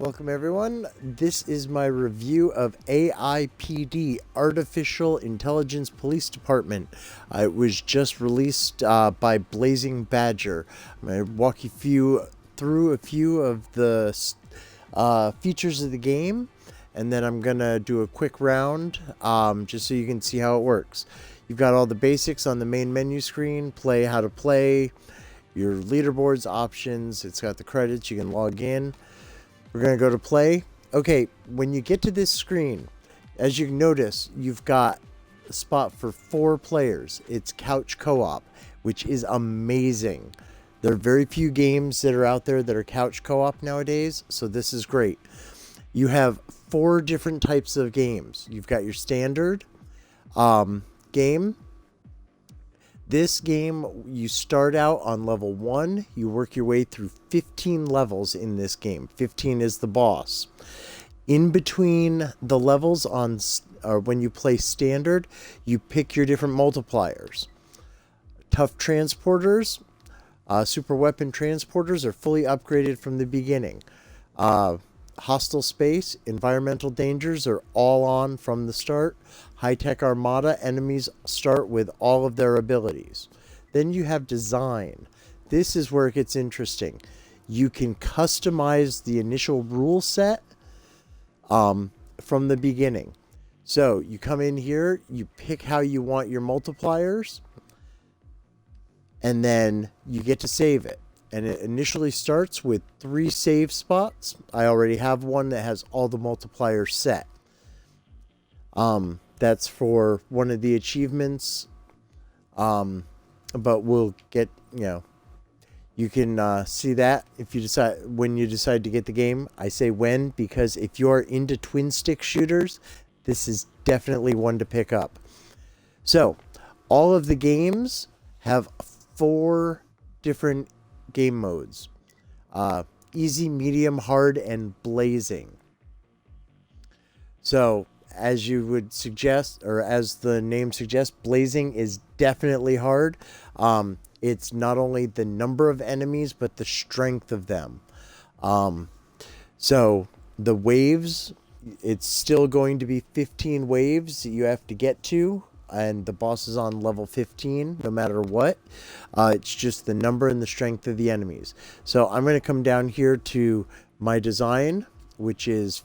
Welcome everyone. This is my review of AIPD, Artificial Intelligence Police Department. It was just released by Blazing Badger. I'm going to walk you through a few of the features of the game, and then I'm going to do a quick round just so you can see how it works. You've got all the basics on the main menu screen: play, how to play, your leaderboards, options. It's got the credits, you can log in. We're going to go to play. Okay, when you get to this screen, as you can notice, you've got a spot for 4 players. It's couch co-op, which is amazing. There are very few games that are out there that are couch co-op nowadays, so this is great. You have 4 different types of games. You've got your standard game. This game, you start out on level 1. You work your way through 15 levels in this game. 15 is the boss. In between the levels when you play standard, you pick your different multipliers. Tough transporters, super weapon transporters are fully upgraded from the beginning. Hostile space, environmental dangers are all on from the start. High-tech armada enemies start with all of their abilities. Then you have design. This is where it gets interesting. You can customize the initial rule set from the beginning. So you come in here, you pick how you want your multipliers, and then you get to save it. And it initially starts with 3 save spots. I already have one that has all the multipliers set. That's for one of the achievements. But we'll get, you can see that if you decide, when you decide to get the game. I say when, because if you're into twin stick shooters, this is definitely one to pick up. So all of the games have 4 different game modes: easy, medium, hard, and blazing. So as you would suggest, or as the name suggests, blazing is definitely hard. It's not only the number of enemies, but the strength of them. So the waves, it's still going to be 15 waves that you have to get to, and the boss is on level 15 no matter what. It's just the number and the strength of the enemies. So I'm going to come down here to my design, which is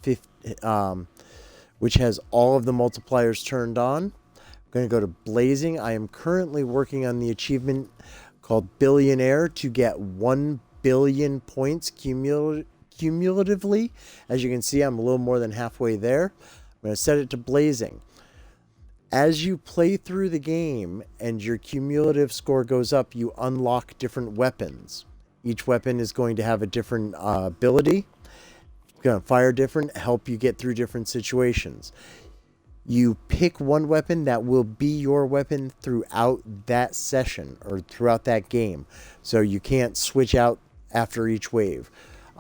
which has all of the multipliers turned on. I'm going to go to blazing. I am currently working on the achievement called Billionaire to get 1 billion points cumulatively. As you can see, I'm a little more than halfway there. I'm going to set it to blazing. As you play through the game and your cumulative score goes up, you unlock different weapons. Each weapon is going to have a different ability. It's going to fire different, help you get through different situations. You pick one weapon that will be your weapon throughout that session or throughout that game. So you can't switch out after each wave.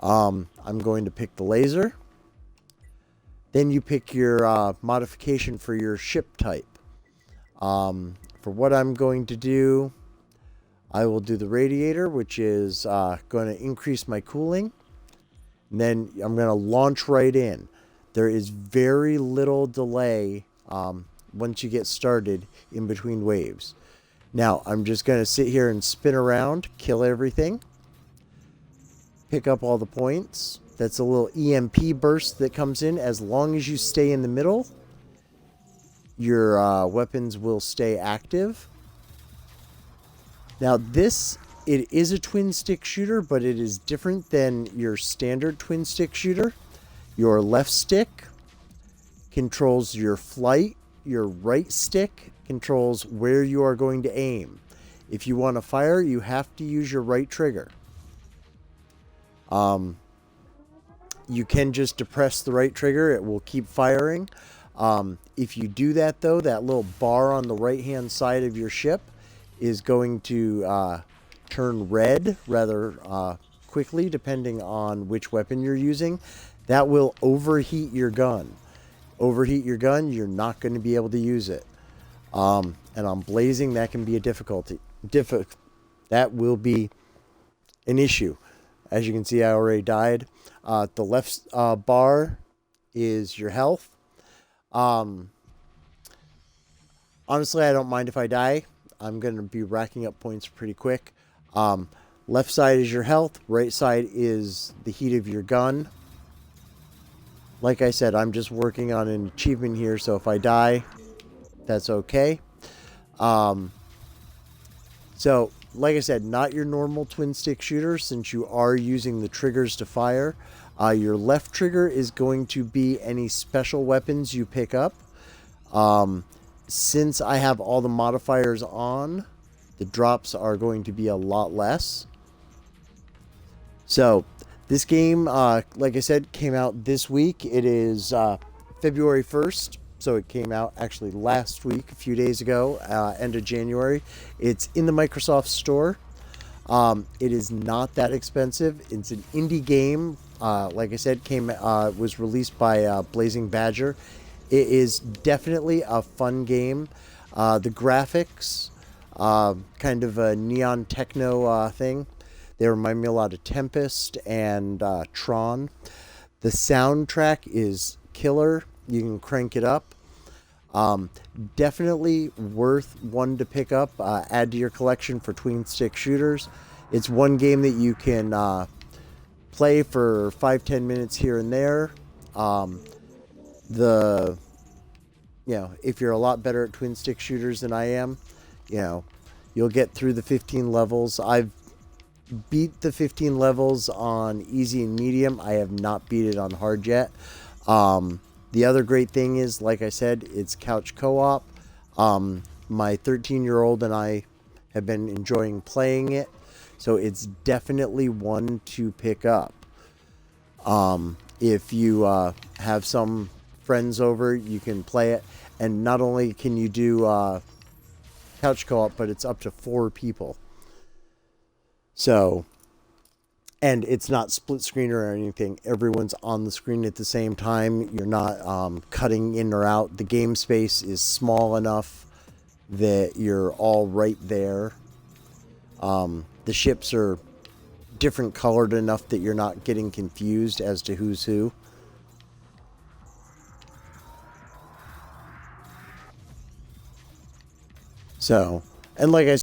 I'm going to pick the laser. Then you pick your modification for your ship type. For what I'm going to do, I will do the radiator, which is going to increase my cooling. And then I'm going to launch right in. There is very little delay once you get started in between waves. Now, I'm just going to sit here and spin around, kill everything, pick up all the points. That's a little EMP burst that comes in. As long as you stay in the middle, your weapons will stay active. Now it is a twin stick shooter, but it is different than your standard twin stick shooter. Your left stick controls your flight. Your right stick controls where you are going to aim. If you want to fire, you have to use your right trigger. You can just depress the right trigger. It will keep firing. If you do that, though, that little bar on the right-hand side of your ship is going to turn red rather quickly, depending on which weapon you're using. That will overheat your gun. Overheat your gun, you're not going to be able to use it. And on blazing, that can be a difficulty. That will be an issue. As you can see, I already died. The left bar is your health. Um, Honestly, I don't mind if I die. I'm going to be racking up points pretty quick. Um, Left side is your health. Right side is the heat of your gun. Like I said, I'm just working on an achievement here, so if I die, that's okay. Um, so, like I said, not your normal twin stick shooter since you are using the triggers to fire. Your left trigger is going to be any special weapons you pick up. Since I have all the modifiers on, the drops are going to be a lot less. So, this game, like I said, came out this week. It is February 1st. So it came out actually last week, a few days ago, end of January. It's in the Microsoft Store. It is not that expensive. It's an indie game. Like I said, was released by Blazing Badger. It is definitely a fun game. The graphics, kind of a neon techno thing. They remind me a lot of Tempest and Tron. The soundtrack is killer. You can crank it up. Definitely worth one to pick up. Add to your collection for twin stick shooters. It's one game that you can play for 5-10 minutes here and there. If you're a lot better at twin stick shooters than I am, you'll get through the 15 levels. I've beat the 15 levels on easy and medium. I have not beat it on hard yet. The other great thing is, like I said, it's couch co-op. My 13-year-old and I have been enjoying playing it, so it's definitely one to pick up. If you have some friends over, you can play it. And not only can you do couch co-op, but it's up to 4 people. So, and it's not split screen or anything. Everyone's on the screen at the same time. You're not cutting in or out. The game space is small enough that you're all right there. The ships are different colored enough that you're not getting confused as to who's who. So, and like I